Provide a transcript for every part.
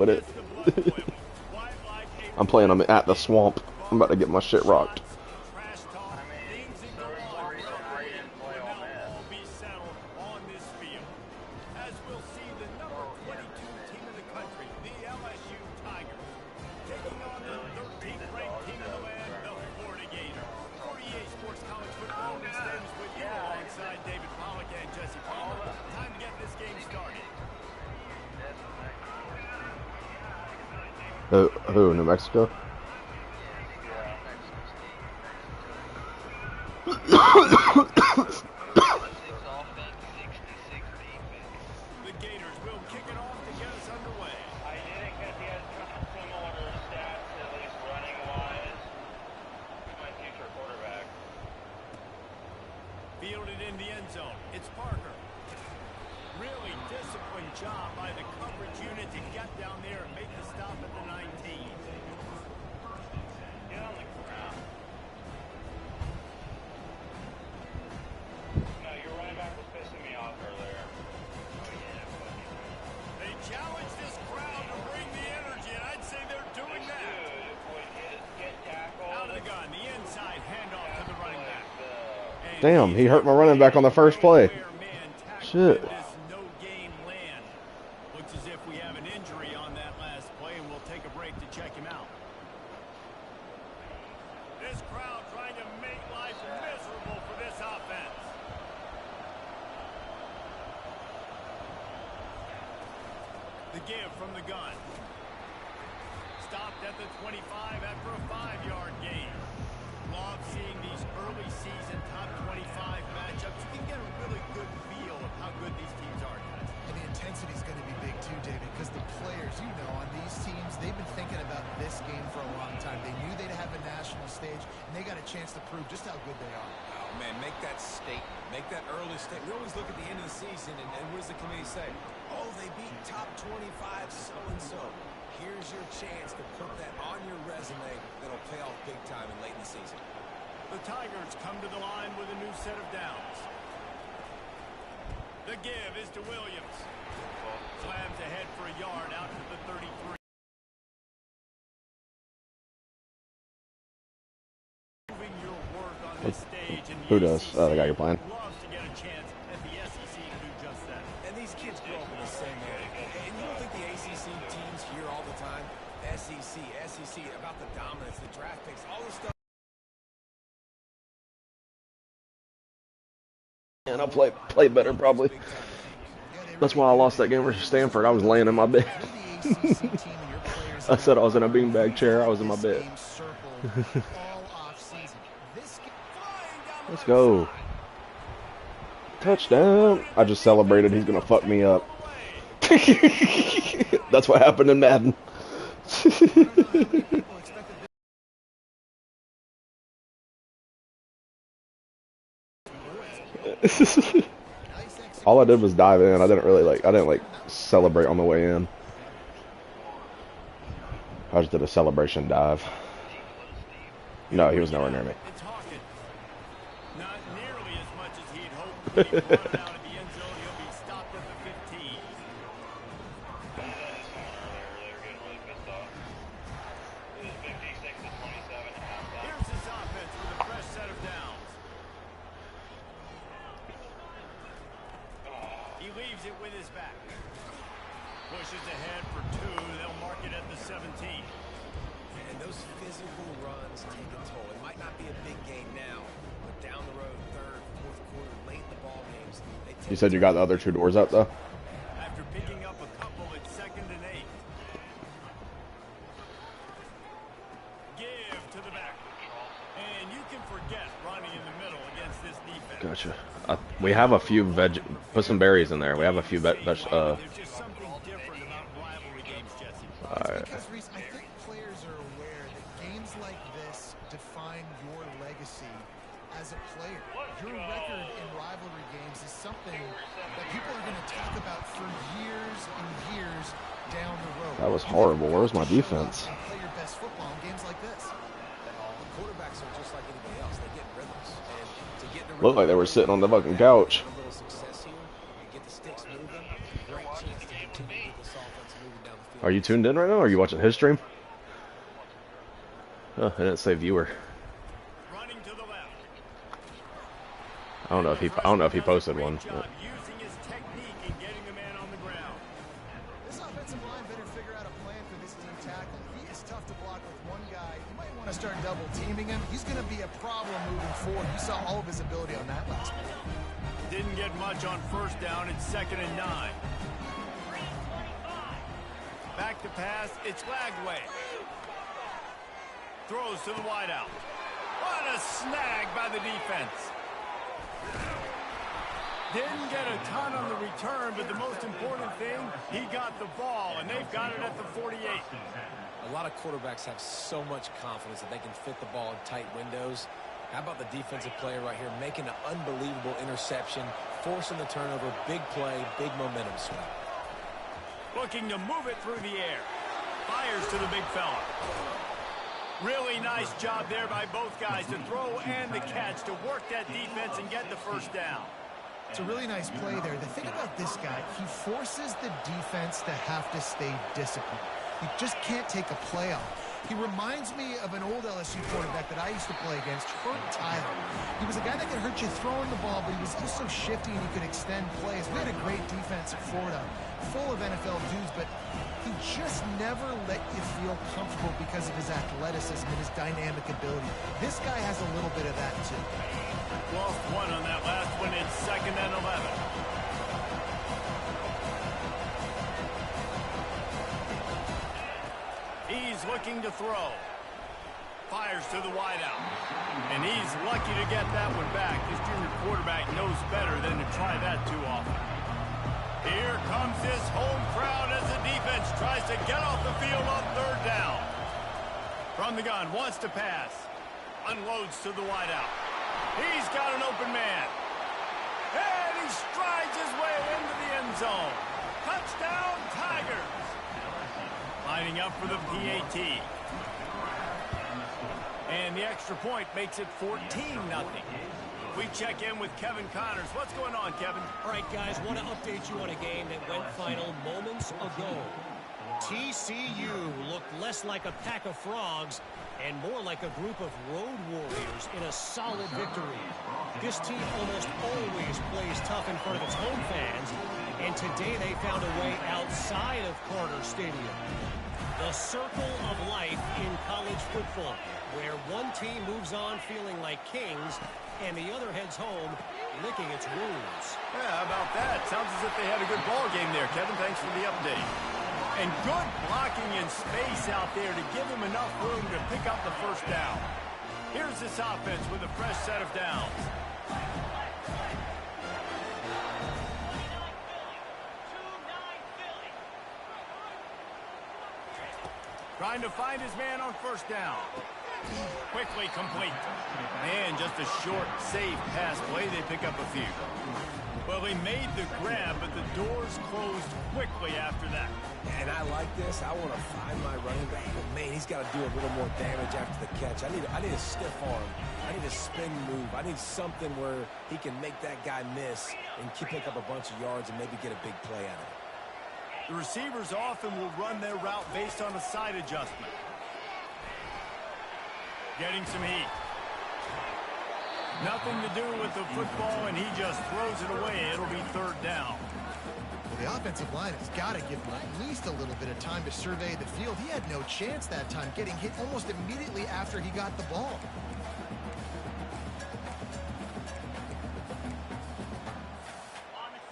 with it. I'm playing them at the swamp. I'm about to get my shit rocked. I mean, there's a reason why you didn't play on this. As we'll see the number 22 team in the country, the LSU Tigers, taking on the 13th ranked team in the land, the Florida Gators. 48 Sports College Football extends with you alongside David Pollock and Jesse Palmer. Time to get this game started. Who? New Mexico? The Gators will kick it off to get us underway. I didn't get the similar stats, at least running-wise, to my future quarterback. Fielded in the end zone. It's Parker. Really disciplined job by the coverage unit to get down there and make the stop at the 19. Get on the ground. No, your running back was pissing me off earlier. They challenge this crowd to bring the energy, and I'd say they're doing that. Dude, would get tackled. Out of the gun, the inside handoff to the running back. And Damn, he hurt my running back on the first play. Shit. No game land. Looks as if we have an injury on that last play, and we'll take a break to check him out. This crowd trying to make life miserable for this offense. The give from the gun. Stopped at the 25 after a 5-yard gain. Love seeing these early season top 25 matchups. You can get a really good feel of how good these teams are, guys. And the intensity is going to be big too, David, because the players, you know, on these teams, they've been thinking about this game for a long time. They knew they'd have a national stage, and they got a chance to prove just how good they are. Oh, man, make that statement. Make that early statement. We always look at the end of the season, and what does the committee say? Oh, they beat top 25 so-and-so. Here's your chance to put that on your resume that'll pay off big time and late in the season. The Tigers come to the line with a new set of downs. The give is to Williams. Slams ahead for a yard out to the 33. Moving your work on this stage in the Who does? ACC. Oh, the guy you're playing. Loves to get a chance at the SEC to do just that. And these kids grow up in the same area. And you don't think the ACC teams hear all the time? SEC, about the dominance, the draft picks, all this stuff. And I'll play better probably. That's why I lost that game versus Stanford. I was laying in my bed. I said I was in a beanbag chair. I was in my bed. Let's go. Touchdown. I just celebrated. He's going to fuck me up. That's what happened in Madden. All I did was dive in. I didn't celebrate on the way in. I just did a celebration dive. No, he was nowhere near me. Not nearly as much as he'd hoped. When he brought it out of the end zone, he'll be stopped at the 15. Here's this offense with a fresh set of downs. He leaves it with his back. Pushes ahead for 2. They'll mark it at the 17. And those physical runs take a toll. It might not be a big game now, but down the road, third, fourth quarter, late in the ball games. You said you got the other 2 doors up though? After picking up a couple at 2nd and 8. Give to the back. And you can forget running in the middle against this defense. Gotcha. We have a few put some berries in there. We have a few There's just something different about rivalry games, Jesse. Alright. Because, Reese, I think players are aware that games like this define your legacy as a player. Your record in rivalry games is something that people are going to talk about for years and years down the road. That was horrible. Where was my defense? And play your best football in games like this. The quarterbacks are just like anybody else. They get rhythms. And to get in a Looked like they were sitting on the fucking couch. a little success here, you get the sticks moving, great chance to continue to get this offense moving down the field. Are you tuned in right now? Or are you watching his stream? Oh, I didn't say viewer. Running to the left. I don't know if he posted one. But. Using his technique and getting the man on the ground. This offensive line better figure out a plan for this team tackle. He is tough to block with one guy. You might want to start double teaming him. He's going to be a problem moving forward. You saw all of his ability on that last play. Didn't get much on first down. It's 2nd and 9. Back to pass. It's Lagway. Throws to the wideout. What a snag by the defense. Didn't get a ton on the return, but the most important thing, he got the ball, and they've got it at the 48. A lot of quarterbacks have so much confidence that they can fit the ball in tight windows. How about the defensive player right here making an unbelievable interception, forcing the turnover, big play, big momentum swing. Looking to move it through the air. Fires to the big fella. Really nice job there by both guys to throw and the catch to work that defense and get the first down. It's a really nice play there. The thing about this guy, he forces the defense to have to stay disciplined. You just can't take a play off. He reminds me of an old LSU quarterback that I used to play against, Hurt Tyler. He was a guy that could hurt you throwing the ball, but he was also shifty and he could extend plays. We had a great defense at Florida, full of NFL dudes, but he just never let you feel comfortable because of his athleticism and his dynamic ability. This guy has a little bit of that too. Lost one on that last one. It's 2nd and 11. He's looking to throw. Fires to the wideout. And he's lucky to get that one back. This junior quarterback knows better than to try that too often. Here comes this home crowd as the defense tries to get off the field on 3rd down. From the gun, wants to pass. Unloads to the wideout. He's got an open man. And he strides his way into the end zone. Touchdown, Tigers. Lining up for the PAT. And the extra point makes it 14-0. We check in with Kevin Connors. What's going on, Kevin? All right, guys, want to update you on a game that went final moments ago. TCU looked less like a pack of frogs and more like a group of road warriors in a solid victory. This team almost always plays tough in front of its home fans, and today they found a way outside of Carter Stadium. The circle of life in college football, where one team moves on feeling like kings and the other heads home licking its wounds. Yeah, how about that? Sounds as if they had a good ball game there, Kevin. Thanks for the update. And good blocking in space out there to give him enough room to pick up the first down. Here's this offense with a fresh set of downs. Trying to find his man on first down. Quickly complete. And just a short, safe pass play. They pick up a few. Well, he made the grab, but the doors closed quickly after that. And I like this. I want to find my running back. But, man, he's got to do a little more damage after the catch. I need a stiff arm. I need a spin move. I need something where he can make that guy miss and pick up a bunch of yards and maybe get a big play out of it. The receivers often will run their route based on a side adjustment. Getting some heat. Nothing to do with the football, and he just throws it away. It'll be 3rd down. Well, the offensive line has got to give him at least a little bit of time to survey the field. He had no chance that time, getting hit almost immediately after he got the ball.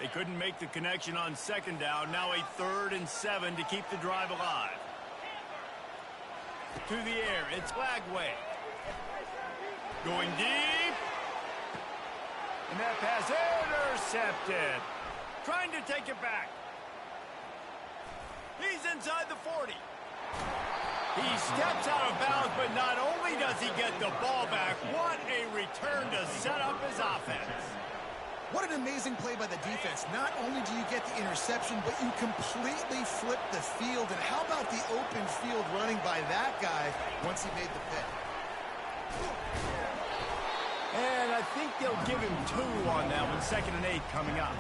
They couldn't make the connection on 2nd down. Now a 3rd and 7 to keep the drive alive. To the air, it's Lagway. Going deep. And that pass intercepted. Trying to take it back. He's inside the 40. He steps out of bounds, but not only does he get the ball back, what a return to set up his offense. What an amazing play by the defense. Not only do you get the interception, but you completely flip the field. And how about the open field running by that guy once he made the pick? And I think they'll give him 2 on that one. 2nd and 8 coming up.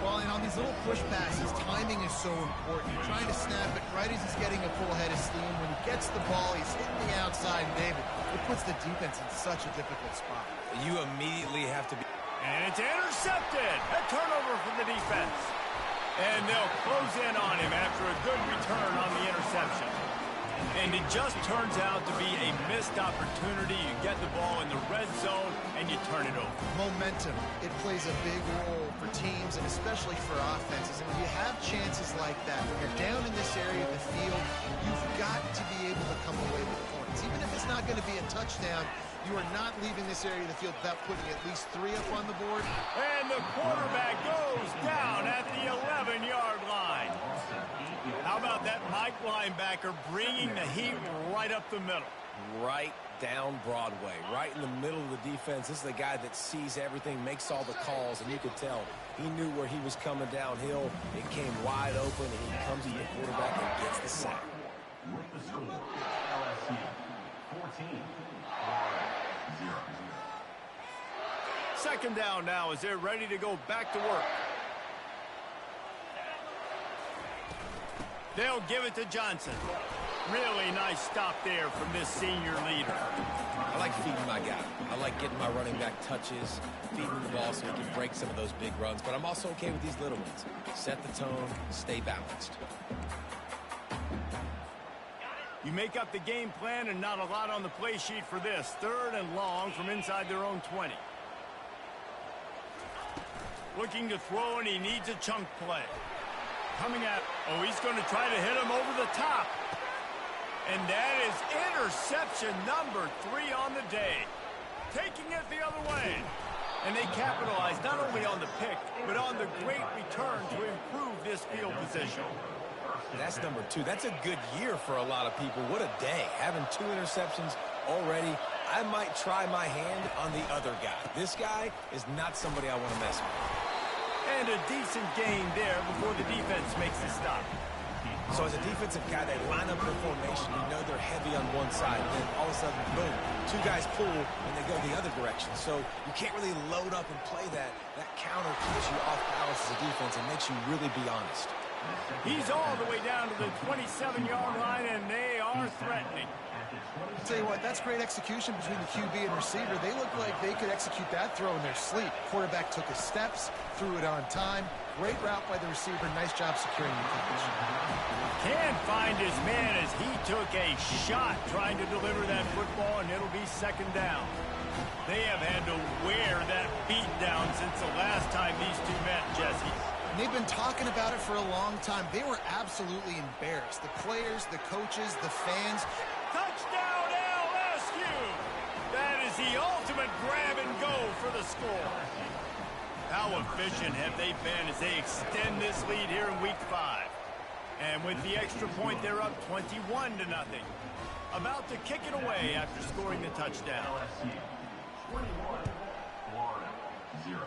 Well, and on these little push passes, timing is so important. You're trying to snap it right as he's getting a full head of steam. When he gets the ball, he's hitting the outside, David. It puts the defense in such a difficult spot. You immediately have to be... And it's intercepted. A turnover from the defense. And they'll close in on him after a good return on the interception. And it just turns out to be a missed opportunity. You get the ball in the red zone, and you turn it over. Momentum, it plays a big role for teams and especially for offenses. And when you have chances like that, when you're down in this area of the field, you've got to be able to come away with points. Even if it's not going to be a touchdown, you are not leaving this area of the field without putting at least 3 up on the board. And the quarterback goes down at the 11-yard line. How about that Mike linebacker bringing the heat right up the middle? Right down Broadway, right in the middle of the defense. This is the guy that sees everything, makes all the calls, and you could tell he knew where he was coming downhill. It came wide open, and he comes to the quarterback and gets the sack. With the score, LSU 14, Florida 0. Second down now as they're ready to go back to work. They'll give it to Johnson. Really nice stop there from this senior leader. I like feeding my guy. I like getting my running back touches, feeding the ball so he can break some of those big runs. But I'm also okay with these little ones. Set the tone, stay balanced. You make up the game plan and not a lot on the play sheet for this. 3rd and long from inside their own 20. Looking to throw, and he needs a chunk play. Coming at, oh, he's going to try to hit him over the top. And that is interception number 3 on the day. Taking it the other way. And they capitalize not only on the pick, but on the great return to improve this field position. That's number 2. That's a good year for a lot of people. What a day. Having 2 interceptions already. I might try my hand on the other guy. This guy is not somebody I want to mess with. And a decent gain there before the defense makes the stop. So as a defensive guy, they line up in a formation. You know they're heavy on one side. Then all of a sudden, boom, 2 guys pull, and they go the other direction. So you can't really load up and play that. That counter keeps you off balance as a defense and makes you really be honest. He's all the way down to the 27-yard line, and they are threatening. I'll tell you what, that's great execution between the QB and receiver. They look like they could execute that throw in their sleep. Quarterback took his steps, threw it on time. Great route by the receiver. Nice job securing the catch. Can't find his man as he took a shot trying to deliver that football, and it'll be 2nd down. They have had to wear that beat down since the last time these two met, Jesse. And they've been talking about it for a long time. They were absolutely embarrassed. The players, the coaches, the fans. Touchdown, LSU! That is the ultimate grab and go for the score. How efficient have they been as they extend this lead here in Week 5? And with the extra point, they're up 21-0. About to kick it away after scoring the touchdown. LSU 21, Florida 0.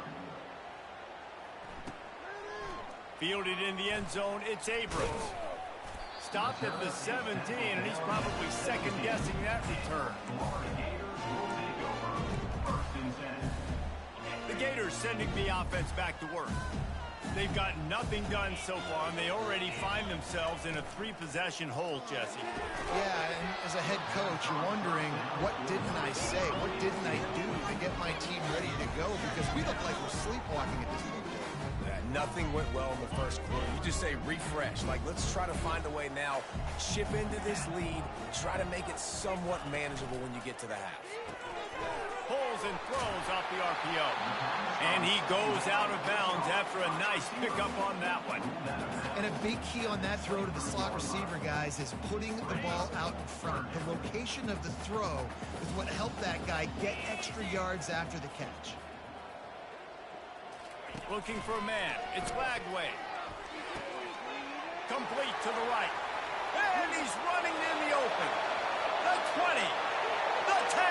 Fielded in the end zone, it's Abrams. Stopped at the 17, and he's probably second-guessing that return. The Gators sending the offense back to work. They've got nothing done so far, and they already find themselves in a 3-possession hole, Jesse. Yeah, and as a head coach, you're wondering, what didn't I say? What didn't I do to get my team ready to go? Because we look like we're sleepwalking at this point. Nothing went well in the first quarter. You just say refresh. Like, let's try to find a way now. Chip into this lead. Try to make it somewhat manageable when you get to the half. Pulls and throws off the RPO. And he goes out of bounds after a nice pickup on that one. And a big key on that throw to the slot receiver, guys, is putting the ball out in front. The location of the throw is what helped that guy get extra yards after the catch. Looking for a man. It's Lagway. Complete to the right. And he's running in the open. The 20. The 10.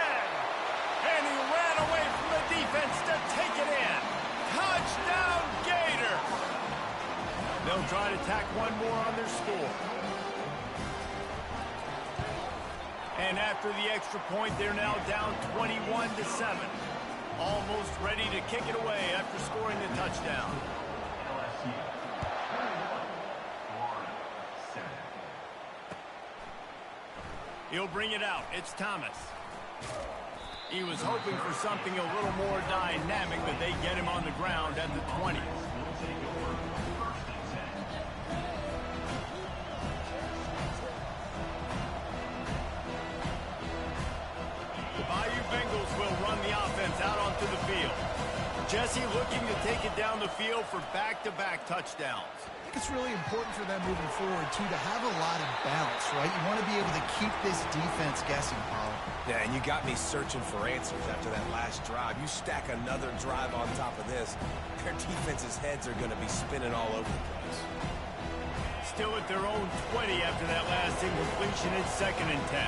And he ran away from the defense to take it in. Touchdown, Gator. They'll try to tack one more on their score. And after the extra point, they're now down 21-7. Almost ready to kick it away after scoring the touchdown. LSU He'll bring it out. It's Thomas. He was hoping for something a little more dynamic, but they get him on the ground at the 20. The Bayou Bengals will run the offense out onto the field. Jesse looking to take it down the field for back-to-back touchdowns. I think it's really important for them moving forward, too, to have a lot of balance, right? You want to be able to keep this defense guessing, Paul. Yeah, and you got me searching for answers after that last drive. You stack another drive on top of this, their defense's heads are going to be spinning all over the place. Still at their own 20 after that last incompletion. It's 2nd and 10.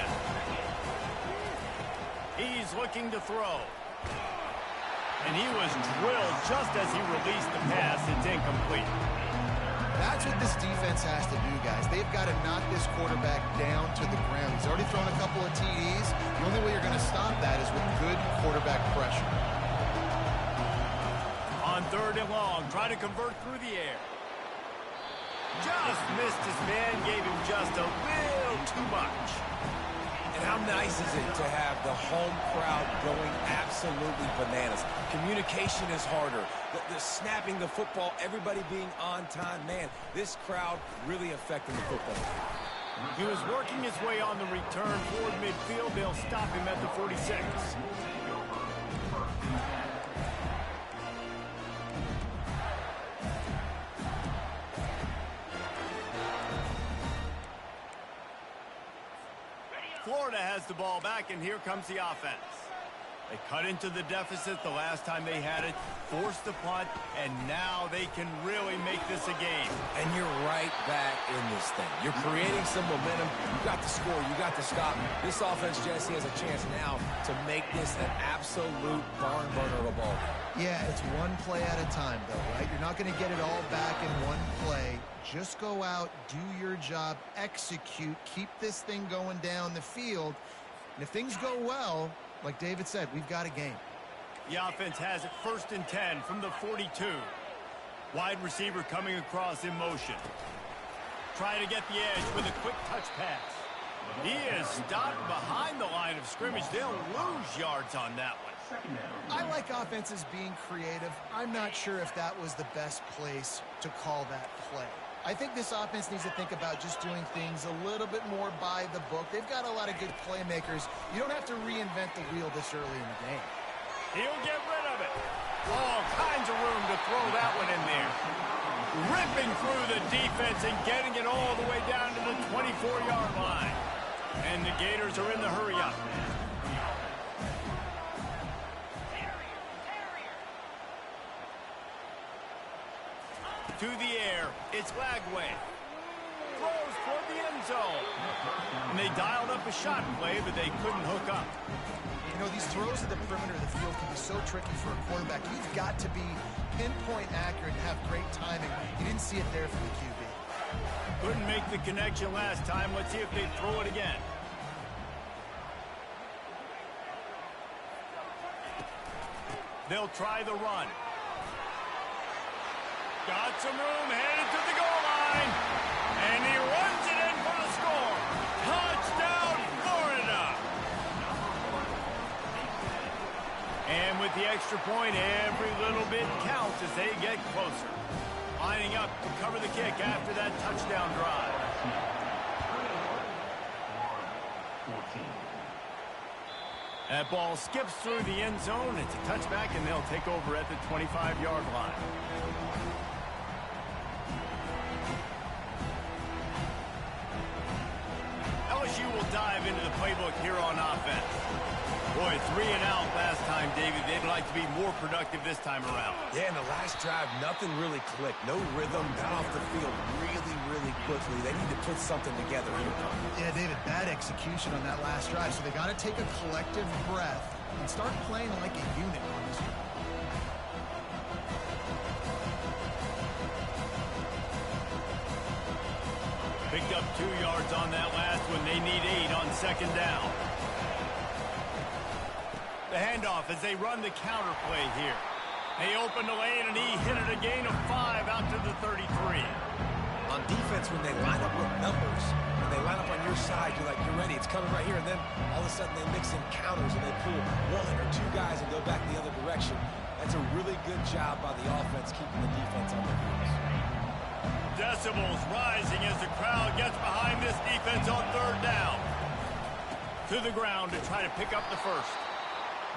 He's looking to throw. And he was drilled just as he released the pass. It's incomplete. That's what this defense has to do, guys. They've got to knock this quarterback down to the ground. He's already thrown a couple of TDs. The only way you're going to stop that is with good quarterback pressure. On 3rd and long, trying to convert through the air. Just missed his man, gave him just a little too much. And how nice is it to have the home crowd going absolutely bananas? Communication is harder. The snapping the football, everybody being on time. Man, this crowd really affecting the football. He was working his way on the return toward midfield. They'll stop him at the 46. Florida has the ball back, and here comes the offense. They cut into the deficit the last time they had it, forced the punt, and now they can really make this a game. And you're right back in this thing. You're creating some momentum. You got the score. You got the stop. This offense, Jesse, has a chance now to make this an absolute barn burner of a ball. Yeah, it's one play at a time, though, right? You're not going to get it all back in one play. Just go out, do your job, execute, keep this thing going down the field. And if things go well, like David said, we've got a game. The offense has it 1st and 10 from the 42. Wide receiver coming across in motion. Trying to get the edge with a quick touch pass. He is stopped behind the line of scrimmage. They'll lose yards on that one. I like offenses being creative. I'm not sure if that was the best place to call that play. I think this offense needs to think about just doing things a little bit more by the book. They've got a lot of good playmakers. You don't have to reinvent the wheel this early in the game. He'll get rid of it. All kinds of room to throw that one in there. Ripping through the defense and getting it all the way down to the 24-yard line. And the Gators are in the hurry-up. To the air, it's Lagway. Throws toward the end zone. And they dialed up a shot play, but they couldn't hook up. You know, these throws to the perimeter of the field can be so tricky for a quarterback. You've got to be pinpoint accurate and have great timing. You didn't see it there from the QB. Couldn't make the connection last time. Let's see if they throw it again. They'll try the run. Got some room, headed to the goal line. And he runs it in for the score. Touchdown, Florida. And with the extra point, every little bit counts as they get closer. Lining up to cover the kick after that touchdown drive. That ball skips through the end zone. It's a touchback, and they'll take over at the 25-yard line. LSU will dive into the playbook here on offense. Boy, 3 and out last time, David. They'd like to be more productive this time around. Yeah, in the last drive, nothing really clicked. No rhythm, got off the field really quickly. They need to put something together here. Yeah, David, bad execution on that last drive. So they got to take a collective breath and start playing like a unit on this drive. Picked up 2 yards on that last one. They need 8 on 2nd down. The handoff as they run the counter play here. They open the lane, and he hit it a gain of 5 out to the 33. On defense, when they line up with numbers, when they line up on your side, you're ready. It's coming right here, and then all of a sudden they mix in counters and they pull one or two guys and go back the other direction. That's a really good job by the offense keeping the defense on their heels. Decibels rising as the crowd gets behind this defense on third down. To the ground to try to pick up the first.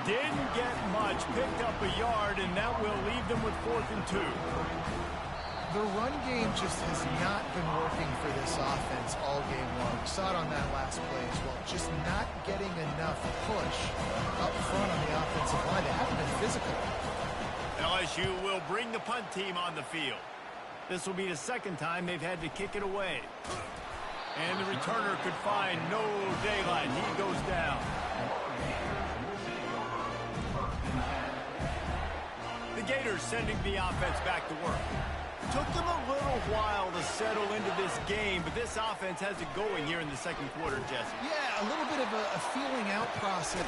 Didn't get much, picked up a yard, and that will leave them with 4th and 2. The run game just has not been working for this offense all game long. We saw it on that last play as well. Just not getting enough push up front on the offensive line. They haven't been physical. LSU will bring the punt team on the field. This will be the second time they've had to kick it away. And the returner could find no daylight. He goes down. The Gators sending the offense back to work. Took them a little while to settle into this game, but this offense has it going here in the second quarter, Jesse. Yeah, a little bit of a feeling out process.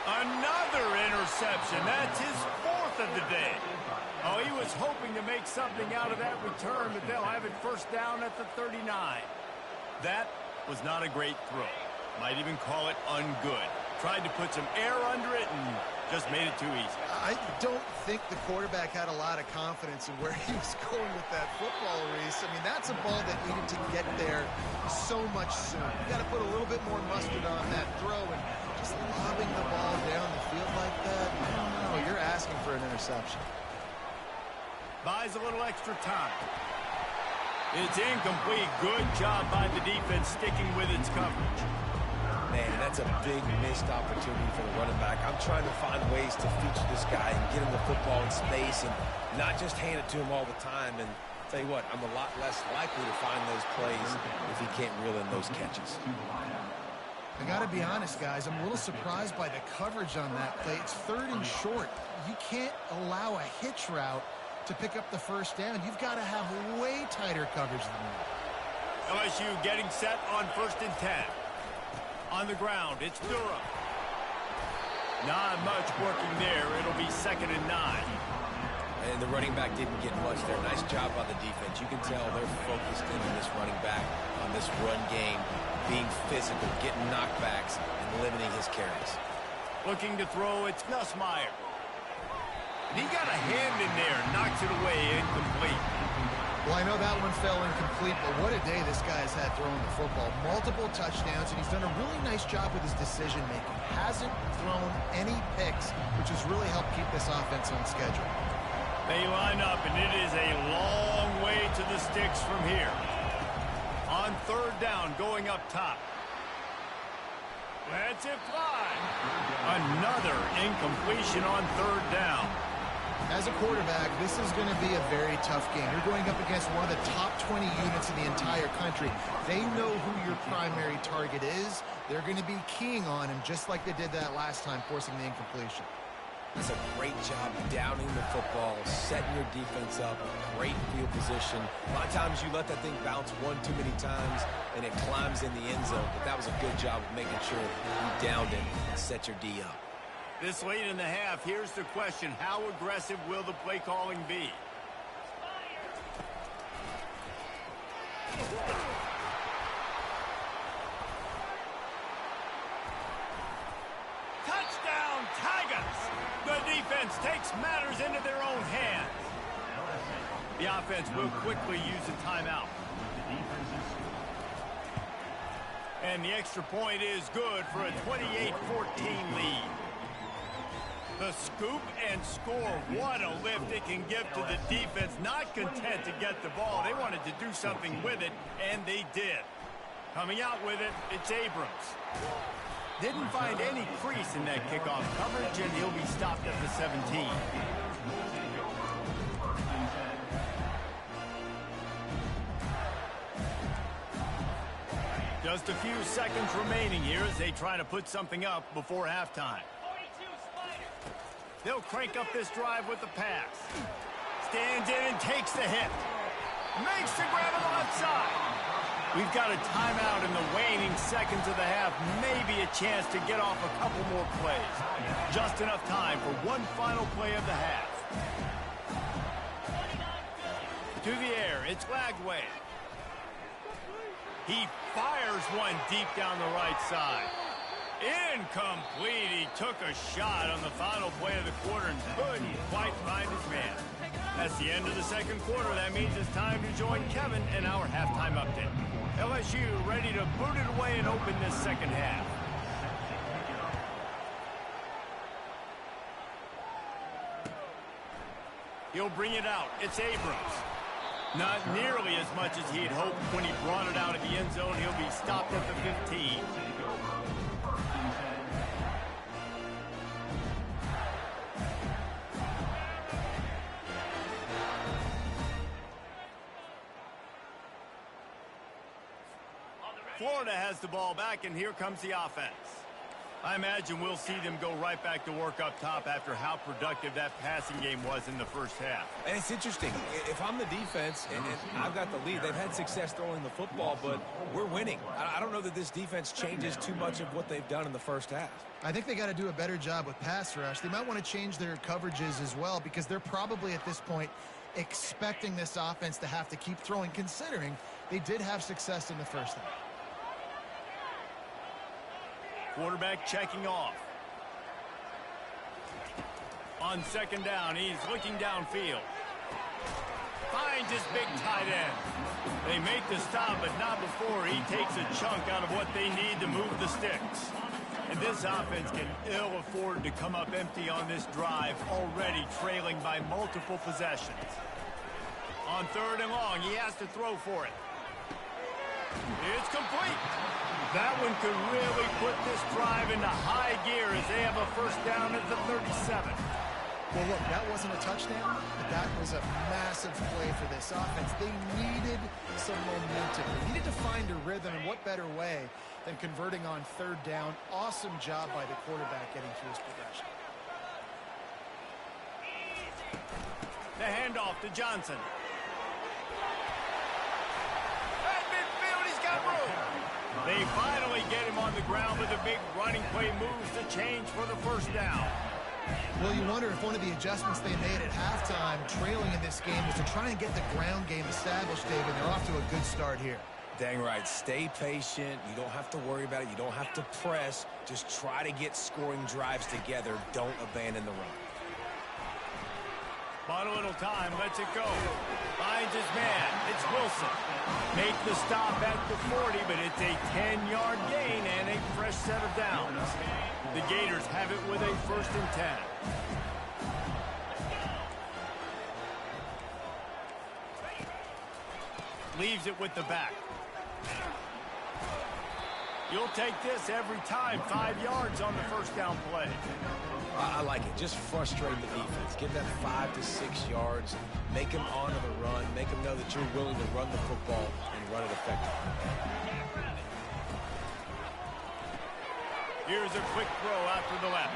Another interception. That's his 4th of the day. Oh, he was hoping to make something out of that return, but they'll have it first down at the 39. That was not a great throw. Might even call it ungood. Tried to put some air under it and just made it too easy. I don't think the quarterback had a lot of confidence in where he was going with that football, Reese. I mean, that's a ball that needed to get there so much sooner. You got to put a little bit more mustard on that throw, and just lobbing the ball down the field like that, I don't know. You're asking for an interception. Buys a little extra time. It's incomplete. Good job by the defense sticking with its coverage. Man, that's a big missed opportunity for the running back. I'm trying to find ways to feature this guy and get him the football in space and not just hand it to him all the time. And tell you what, I'm a lot less likely to find those plays if he can't reel in those catches. I got to be honest, guys. I'm a little surprised by the coverage on that play. It's 3rd and short. You can't allow a hitch route to pick up the first down. You've got to have way tighter coverage than that. LSU getting set on 1st and 10. On the ground, it's Durham. Not much working there. It'll be 2nd and 9. And the running back didn't get much there. Nice job by the defense. You can tell they're focused in on this running back, on this run game, being physical, getting knockbacks, and limiting his carries. Looking to throw, it's Nussmeier. He got a hand in there, knocks it away, incomplete. Well, I know that one fell incomplete, but what a day this guy has had throwing the football. Multiple touchdowns, and he's done a really nice job with his decision-making. Hasn't thrown any picks, which has really helped keep this offense on schedule. They line up, and it is a long way to the sticks from here. On 3rd down, going up top. Let's it fly. Another incompletion on 3rd down. As a quarterback, this is going to be a very tough game. You're going up against one of the top 20 units in the entire country. They know who your primary target is. They're going to be keying on him just like they did that last time, forcing the incompletion. That's a great job downing the football, setting your defense up, great field position. A lot of times you let that thing bounce one too many times and it climbs in the end zone, but that was a good job of making sure you downed it and set your D up. This late in the half, here's the question. How aggressive will the play calling be? Touchdown, Tigers! The defense takes matters into their own hands. The offense will quickly use a timeout. And the extra point is good for a 28-14 lead. The scoop and score. What a lift it can give to the defense. Not content to get the ball. They wanted to do something with it, and they did. Coming out with it, it's Abrams. Didn't find any crease in that kickoff coverage, and he'll be stopped at the 17. Just a few seconds remaining here as they try to put something up before halftime. They'll crank up this drive with the pass. Stands in and takes the hit. Makes the grab on the left side. We've got a timeout in the waning seconds of the half. Maybe a chance to get off a couple more plays. Just enough time for one final play of the half. To the air, it's Lagway. He fires one deep down the right side. Incomplete. He took a shot on the final play of the quarter and couldn't quite find his man. That's the end of the second quarter. That means it's time to join Kevin in our halftime update. LSU ready to boot it away and open this second half. He'll bring it out. It's Abrams. Not nearly as much as he had hoped when he brought it out of the end zone. He'll be stopped at the 15. Florida has the ball back, and here comes the offense. I imagine we'll see them go right back to work up top after how productive that passing game was in the first half. And it's interesting. If I'm the defense and I've got the lead, they've had success throwing the football, but we're winning. I don't know that this defense changes too much of what they've done in the first half. I think they got to do a better job with pass rush. They might want to change their coverages as well, because they're probably at this point expecting this offense to have to keep throwing, considering they did have success in the first half. Quarterback checking off. On second down, he's looking downfield. Finds his big tight end. They make the stop, but not before he takes a chunk out of what they need to move the sticks. And this offense can ill afford to come up empty on this drive, already trailing by multiple possessions. On third and long, he has to throw for it. It's complete. That one could really put this drive into high gear as they have a first down at the 37. Well, look, that wasn't a touchdown, but that was a massive play for this offense. They needed some momentum. They needed to find a rhythm, and what better way than converting on third down. Awesome job by the quarterback getting through his progression. The handoff to Johnson. They finally get him on the ground with a big running play moves to change for the first down. Well, you wonder if one of the adjustments they made at halftime, trailing in this game, was to try and get the ground game established, David. They're off to a good start here. Dang right. Stay patient. You don't have to worry about it. You don't have to press. Just try to get scoring drives together. Don't abandon the run. Bought a little time, lets it go. Finds his man. It's Wilson. Make the stop at the 40, but it's a 10-yard gain and a fresh set of downs. The Gators have it with a 1st and 10. Leaves it with the back. You'll take this every time. 5 yards on the first down play. I like it. Just frustrate the defense. Give them 5 to 6 yards. Make them honor the run. Make them know that you're willing to run the football and run it effectively. Here's a quick throw out to the left.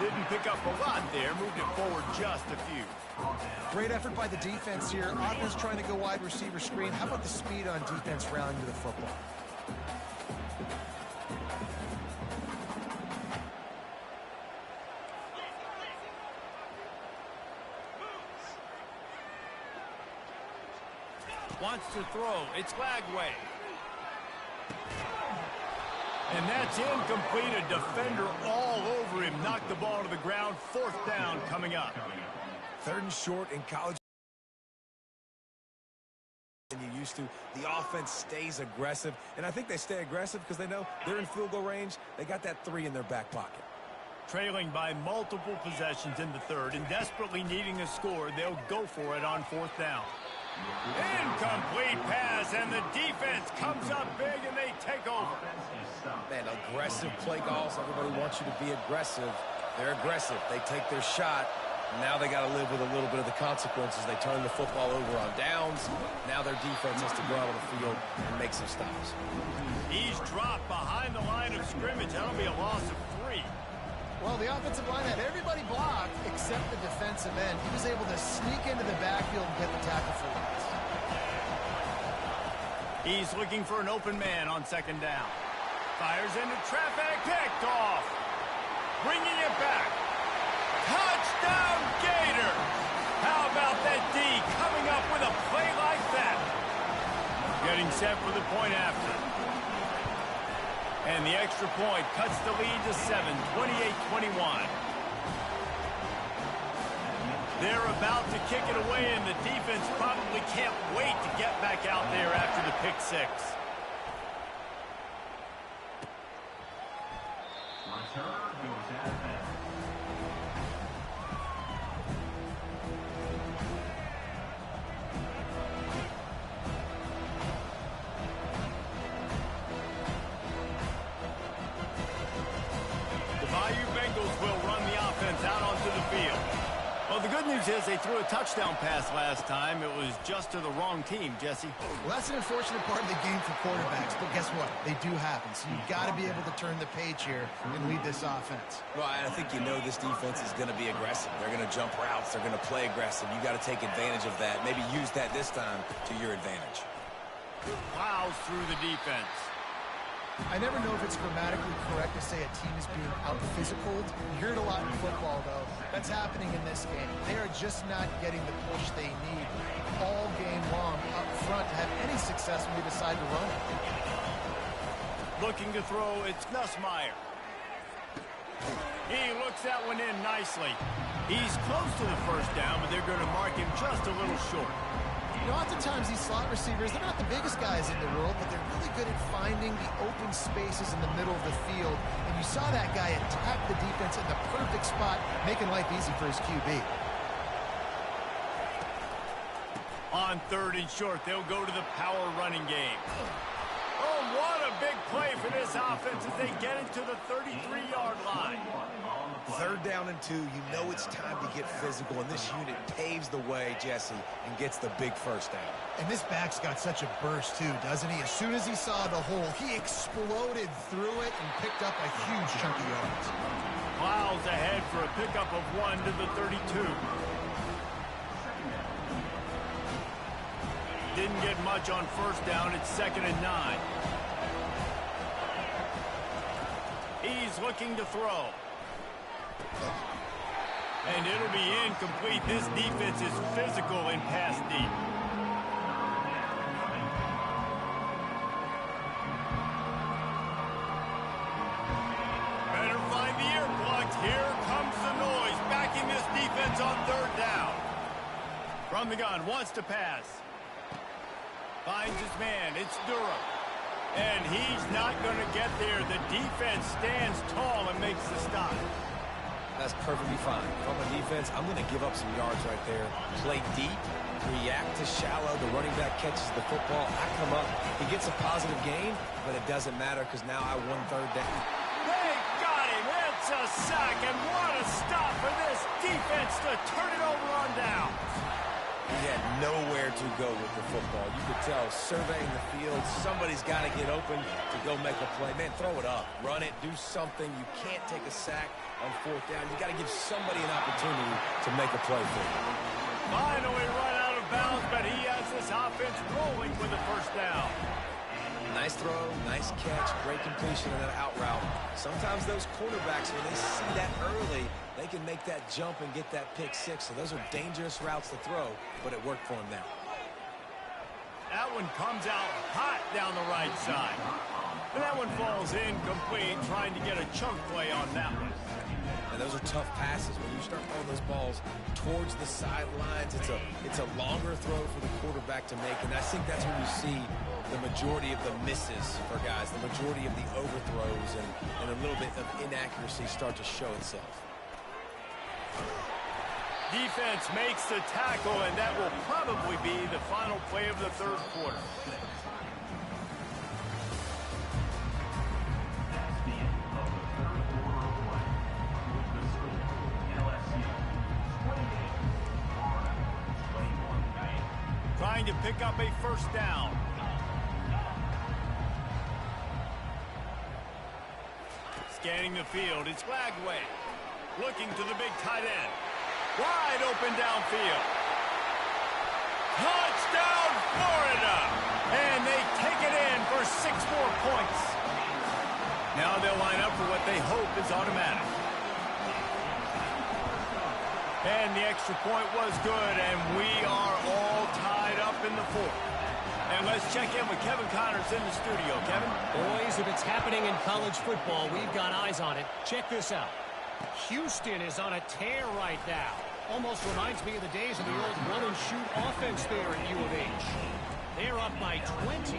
Didn't pick up a lot there. Moved it forward just a few. Great effort by the defense here. Offense trying to go wide receiver screen. How about the speed on defense rallying to the football? Wants to throw. It's Lagway. And that's incomplete. A defender all over him. Knocked the ball to the ground. 4th down coming up. 3rd and short in college. And you used to. The offense stays aggressive. And I think they stay aggressive because they know they're in field goal range. They got that 3 in their back pocket. Trailing by multiple possessions in the 3rd and desperately needing a score, they'll go for it on 4th down. Incomplete pass, and the defense comes up big, and they take over. Man, aggressive play calls. Everybody wants you to be aggressive. They're aggressive. They take their shot. Now they got to live with a little bit of the consequences. They turn the football over on downs. Now their defense has to go out on the field and make some stops. He's dropped behind the line of scrimmage. That'll be a loss of 3. Well, the offensive line had everybody blocked except the defensive end. He was able to sneak into the backfield and get the tackle for loss. He's looking for an open man on 2nd down. Fires into traffic, picked off. Bringing it back. Touchdown, Gators! How about that D coming up with a play like that? Getting set for the point after. And the extra point cuts the lead to 7, 28-21. They're about to kick it away, and the defense probably can't wait to get back out there after the pick six. Return goes at bat. The Bayou Bengals will run the offense out onto the field. Well, the good news is they threw a touchdown pass last time. It was just to the wrong team, Jesse. Well, that's an unfortunate part of the game for quarterbacks, but guess what? They do happen, so you've got to be able to turn the page here and lead this offense. Well, I think you know this defense is going to be aggressive. They're going to jump routes. They're going to play aggressive. You got to take advantage of that. Maybe use that this time to your advantage. Plows through the defense. I never know if it's grammatically correct to say a team is being out-physicaled. You hear it a lot in football, though. That's happening in this game. They are just not getting the push they need all game long up front to have any success when they decide to run it. Looking to throw, it's Nussmeier. He looks that one in nicely. He's close to the first down, but they're going to mark him just a little short. You know, oftentimes these slot receivers, they're not the biggest guys in the world, but they're really good at finding the open spaces in the middle of the field. And you saw that guy attack the defense in the perfect spot, making life easy for his QB. On 3rd and short, they'll go to the power running game. Oh, what a big play for this offense as they get into the 33-yard line. 3rd down and 2, you know it's time to get physical, and this unit paves the way, Jesse, and gets the big first down. And this back's got such a burst, too, doesn't he? As soon as he saw the hole, he exploded through it and picked up a huge chunk of yards. Plows ahead for a pickup of 1 to the 32. Didn't get much on 1st down. It's 2nd and 9. He's looking to throw. And it'll be incomplete. This defense is physical in pass deep. Better find the earplugs. Here comes the noise. Backing this defense on 3rd down. From the gun, wants to pass. Finds his man. It's Durham. And he's not going to get there. The defense stands tall and makes the stop. That's perfectly fine. If I'm a defense, I'm going to give up some yards right there. Play deep, react to shallow. The running back catches the football. I come up. He gets a positive gain, but it doesn't matter because now I won 3rd down. They got him. It's a sack, and what a stop for this defense to turn it over on down. He had nowhere to go with the football. You could tell, surveying the field, somebody's got to get open to go make a play. Man, throw it up. Run it. Do something. You can't take a sack on 4th down. You got to give somebody an opportunity to make a play for you. Finally run out of bounds, but he has this offense rolling with a 1st down. Nice throw, nice catch, great completion of that out route. Sometimes those quarterbacks, when they see that early, they can make that jump and get that pick 6. So those are dangerous routes to throw, but it worked for him now. That one comes out hot down the right side. And that one falls incomplete, trying to get a chunk play on that one. And those are tough passes. When you start throwing those balls towards the sidelines, it's a longer throw for the quarterback to make. And I think that's when you see the majority of the misses for guys, the majority of the overthrows and a little bit of inaccuracy start to show itself. Defense makes the tackle, and that will probably be the final play of the 3rd quarter. That's the end of the 3rd quarter of play. With the score, LSU 28, Florida 21. Trying to pick up a 1st down. Scanning the field, it's Lagway. Looking to the big tight end. Wide open downfield. Touchdown, Florida! And they take it in for 6 more points. Now they'll line up for what they hope is automatic. And the extra point was good, and we are all tied up in the 4th. And let's check in with Kevin Connors in the studio. Kevin? Boys, if it's happening in college football, we've got eyes on it. Check this out. Houston is on a tear right now. Almost reminds me of the days of the old run-and-shoot offense there at U of H. They're up by 28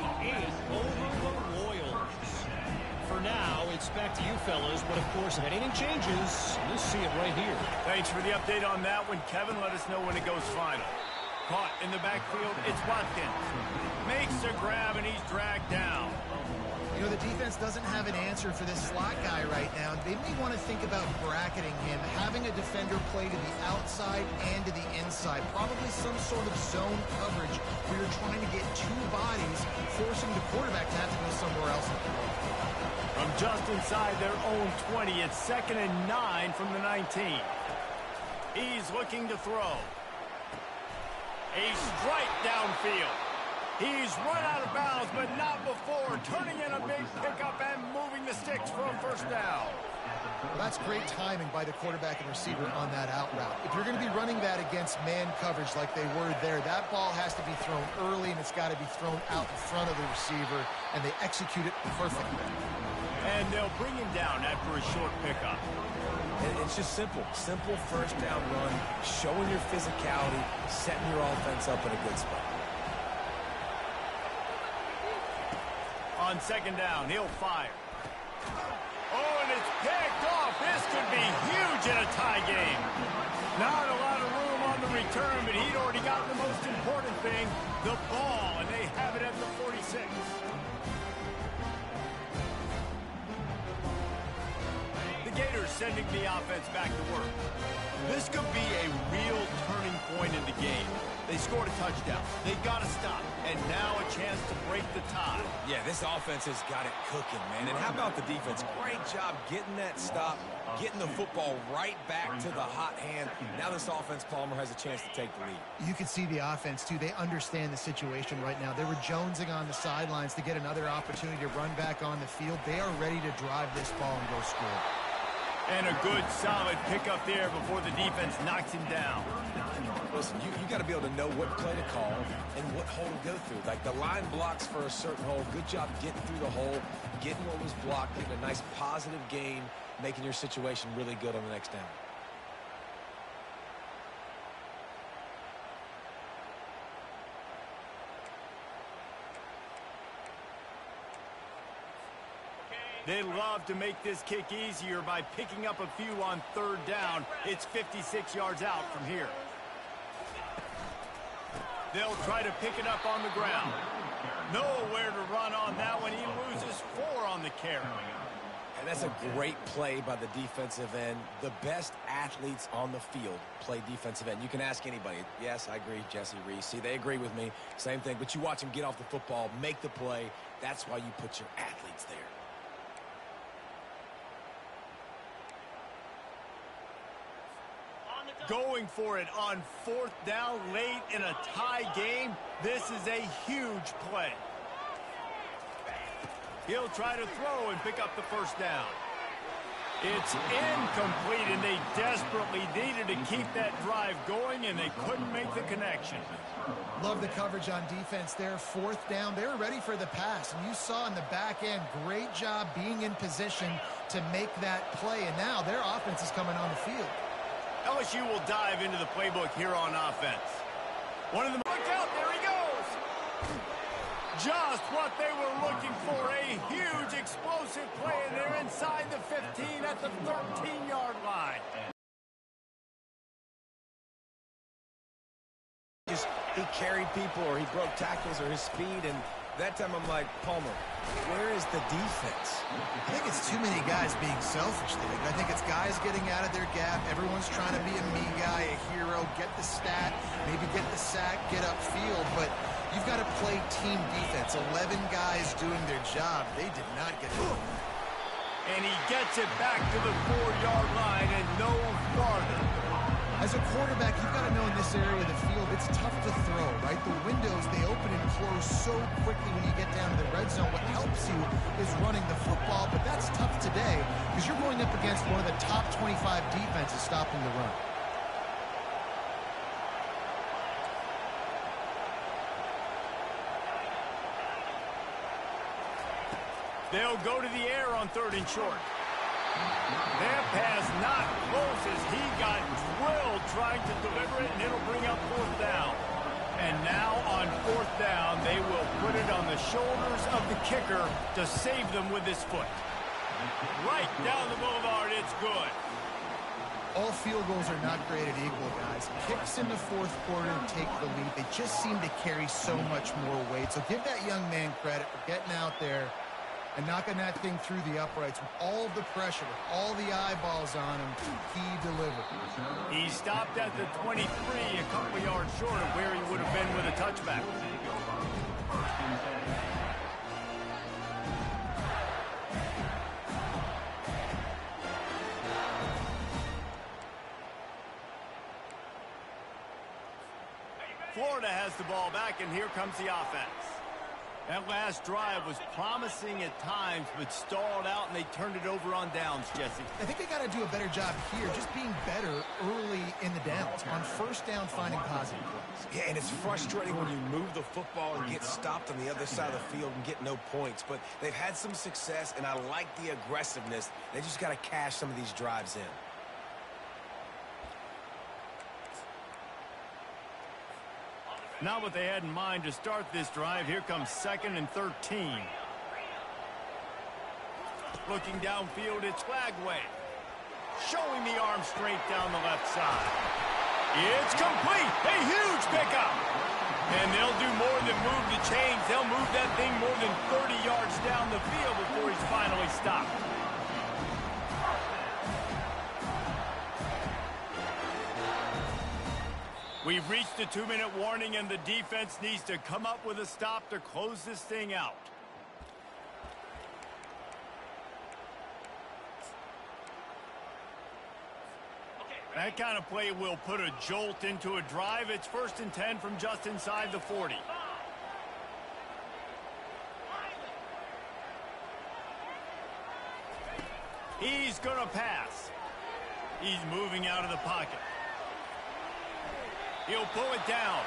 over the Royals. For now, it's back to you fellas, but of course, if anything changes, you'll see it right here. Thanks for the update on that one, Kevin. Let us know when it goes final. Caught in the backfield, it's Watkins. Makes a grab, and he's dragged down. You know, the defense doesn't have an answer for this slot guy right now. They may want to think about bracketing him, having a defender play to the outside and to the inside. Probably some sort of zone coverage where you're trying to get two bodies, forcing the quarterback to have to go somewhere else. From just inside their own 20, it's 2nd and 9 from the 19. He's looking to throw. A strike downfield. He's run out of bounds, but not before turning in a big pickup and moving the sticks for a first down. Well, that's great timing by the quarterback and receiver on that out route. If you're going to be running that against man coverage like they were there, that ball has to be thrown early, and it's got to be thrown out in front of the receiver, and they execute it perfectly. And they'll bring him down after a short pickup. And it's just simple. Simple first down run, showing your physicality, setting your offense up in a good spot. On 2nd down, he'll fire. Oh, and it's picked off. This could be huge in a tie game. Not a lot of room on the return, but he'd already gotten the most important thing, the ball, and they have it at the 46. The Gators sending the offense back to work. This could be a real turning point in the game. They scored a touchdown. They got to stop. And now a chance to break the tie. Yeah, this offense has got it cooking, man. And how about the defense? Great job getting that stop, getting the football right back to the hot hand. Now this offense, Palmer, has a chance to take the lead. You can see the offense, too. They understand the situation right now. They were jonesing on the sidelines to get another opportunity to run back on the field. They are ready to drive this ball and go score. And a good, solid pickup there before the defense knocks him down. Listen, you got to be able to know what play to call and what hole to go through. Like the line blocks for a certain hole. Good job getting through the hole, getting what was blocked, getting a nice positive gain, making your situation really good on the next down. They love to make this kick easier by picking up a few on 3rd down. It's 56 yards out from here. They'll try to pick it up on the ground. Nowhere to run on that one. He loses 4 on the carry. And that's a great play by the defensive end. The best athletes on the field play defensive end. You can ask anybody. Yes, I agree, Jesse Reese. See, they agree with me. Same thing. But you watch them get off the football, make the play. That's why you put your athletes there. Going for it on 4th down late in a tie game. This is a huge play. He'll try to throw and pick up the first down. It's incomplete, and they desperately needed to keep that drive going, and they couldn't make the connection. Love the coverage on defense there. 4th down, they were ready for the pass. And you saw in the back end, great job being in position to make that play. And now their offense is coming on the field. LSU will dive into the playbook here on offense. One of them, look out, there he goes. Just what they were looking for, a huge explosive play, and they're inside the 15 at the 13-yard line. He carried people, or he broke tackles, or his speed, and that time I'm like, Palmer, where is the defense? I think it's too many guys being selfish there. I think it's guys getting out of their gap. Everyone's trying to be a me guy, a hero, get the stat, maybe get the sack, get upfield. But you've got to play team defense. 11 guys doing their job. They did not get it. And he gets it back to the 4-yard line and no farther. As a quarterback, you've got to know in this area of the field, it's tough to throw, right? The windows, they open and close so quickly when you get down to the red zone. What helps you is running the football, but that's tough today because you're going up against one of the top 25 defenses stopping the run. They'll go to the air on 3rd and short. That pass not close as he got drilled trying to deliver it, and it'll bring up 4th down. And now on 4th down, they will put it on the shoulders of the kicker to save them with his foot. Right down the boulevard, it's good. All field goals are not created equal, guys. Kicks in the 4th quarter take the lead. They just seem to carry so much more weight. So give that young man credit for getting out there and knocking that thing through the uprights with all of the pressure, with all the eyeballs on him. He delivered. He stopped at the 23, a couple yards short of where he would have been with a touchback. Florida has the ball back, and here comes the offense. That last drive was promising at times, but stalled out, and they turned it over on downs, Jesse. I think they got to do a better job here, just being better early in the downs. On 1st down, finding positive plays. Yeah, and it's frustrating when you move the football and get stopped on the other side of the field and get no points. But they've had some success, and I like the aggressiveness. They just got to cash some of these drives in. Not what they had in mind to start this drive. Here comes 2nd and 13. Looking downfield, it's Flagway. Showing the arm straight down the left side. It's complete. A huge pickup. And they'll do more than move the chains. They'll move that thing more than 30 yards down the field before he's finally stopped. We've reached the 2-minute warning, and the defense needs to come up with a stop to close this thing out. That kind of play will put a jolt into a drive. It's 1st and 10 from just inside the 40. He's going to pass. He's moving out of the pocket. He'll pull it down.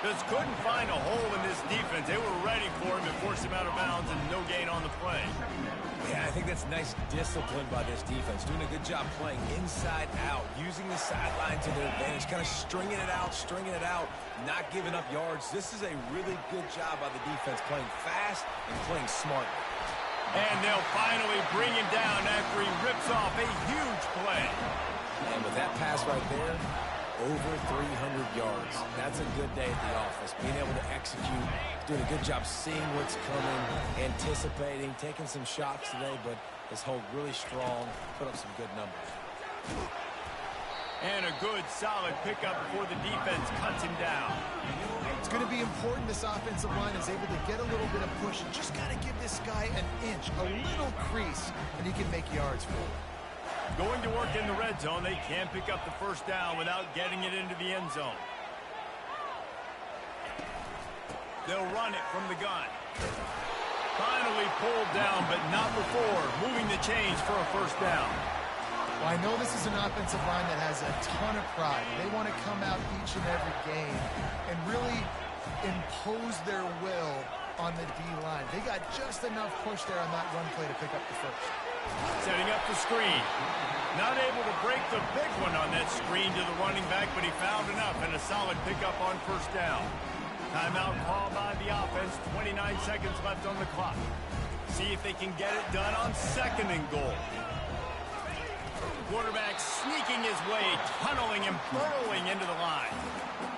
Just couldn't find a hole in this defense. They were ready for him and forced him out of bounds, and no gain on the play. Yeah, I think that's nice discipline by this defense. Doing a good job playing inside out, using the sideline to their advantage, kind of stringing it out, not giving up yards. This is a really good job by the defense, playing fast and playing smart. And they'll finally bring him down after he rips off a huge play. And with that pass right there, over 300 yards. That's a good day at the office. Being able to execute, doing a good job seeing what's coming, anticipating, taking some shots today, but his hold really strong, put up some good numbers. And a good, solid pickup before the defense cuts him down. It's going to be important this offensive line is able to get a little bit of push and just got to give this guy an inch, a little crease, and he can make yards for it. Going to work in the red zone. They can't pick up the 1st down without getting it into the end zone. They'll run it from the gun. Finally pulled down, but not before moving the chains for a 1st down. Well, I know this is an offensive line that has a ton of pride. They want to come out each and every game and really impose their will on the D-line. They got just enough push there on that run play to pick up the 1st. Setting up the screen. Not able to break the big one on that screen to the running back, but he found enough and a solid pickup on 1st down. Timeout called by the offense. 29 seconds left on the clock. See if they can get it done on 2nd and goal. Quarterback sneaking his way, tunneling and burrowing into the line.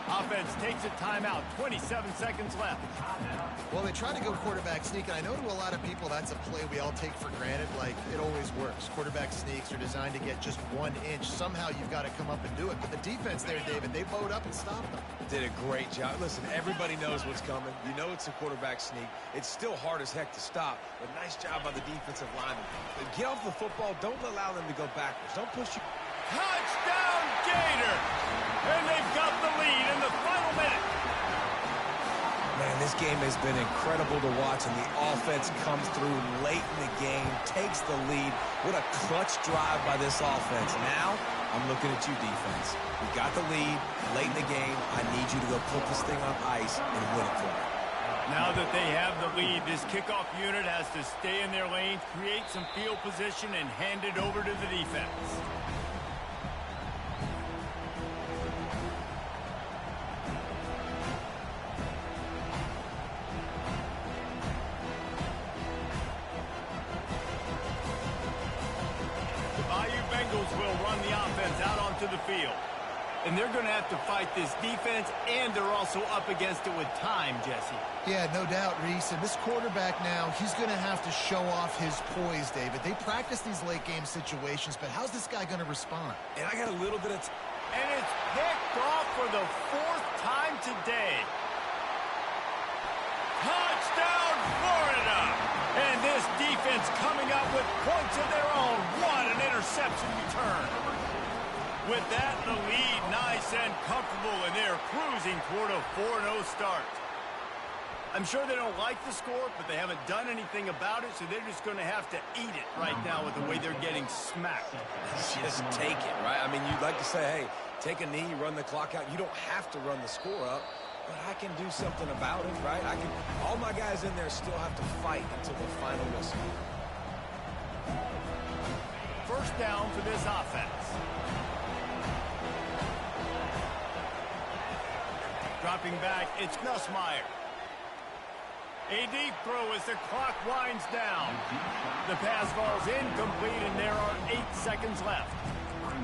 Offense takes a timeout. 27 seconds left. Well, they try to go quarterback sneak, and I know to a lot of people that's a play we all take for granted, like it always works. Quarterback sneaks are designed to get just 1 inch. Somehow you've got to come up and do it. But the defense there, David, they bowed up and stopped them. Did a great job. Listen, everybody knows what's coming. You know it's a quarterback sneak. It's still hard as heck to stop, but nice job by the defensive lineman. Get off the football. Don't allow them to go backwards. Don't push you. Touchdown, Gator! And they've got the lead in the final minute. Man, this game has been incredible to watch, and the offense comes through late in the game, takes the lead. What a clutch drive by this offense. Now, I'm looking at you, defense. We got the lead late in the game. I need you to go put this thing on ice and win it for me. Now that they have the lead, this kickoff unit has to stay in their lane, create some field position, and hand it over to the defense. The Bayou Bengals will run the offense out onto the field. And they're going to have to fight this defense, and they're also up against it with time, Jesse. Yeah, no doubt, Reese. And this quarterback now, he's going to have to show off his poise, David. They practice these late-game situations, but how's this guy going to respond? And I got a little bit of... And it's picked off for the 4th time today. Touchdown, Florida! And this defense coming up with points of their own. What an interception return. With that, the lead nice and comfortable, and they're cruising toward a 4-0 start. I'm sure they don't like the score, but they haven't done anything about it, so they're just going to have to eat it right now with the way they're getting smacked. Just take it, right? I mean, you'd like to say, hey, take a knee, run the clock out. You don't have to run the score up, but I can do something about it, right? All my guys in there still have to fight until the final whistle. First down for this offense. Dropping back, it's Nussmeier. A deep throw as the clock winds down. The pass falls incomplete, and there are 8 seconds left.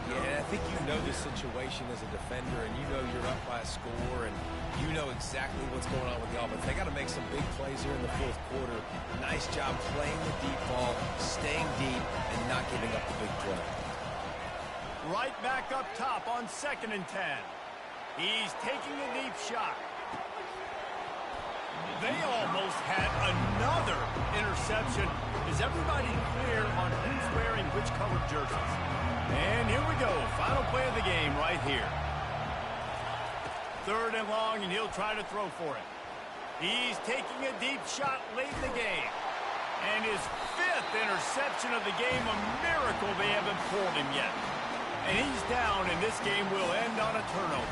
Yeah, I think you know the situation as a defender, and you know you're up by a score, and you know exactly what's going on with the offense. They got to make some big plays here in the 4th quarter. Nice job playing the deep ball, staying deep, and not giving up the big play. Right back up top on 2nd and 10. He's taking a deep shot. They almost had another interception. Is everybody clear on who's wearing which colored jerseys? And here we go. Final play of the game right here. 3rd and long, and he'll try to throw for it. He's taking a deep shot late in the game. And his 5th interception of the game, a miracle they haven't pulled him yet. And he's down, and this game will end on a turnover.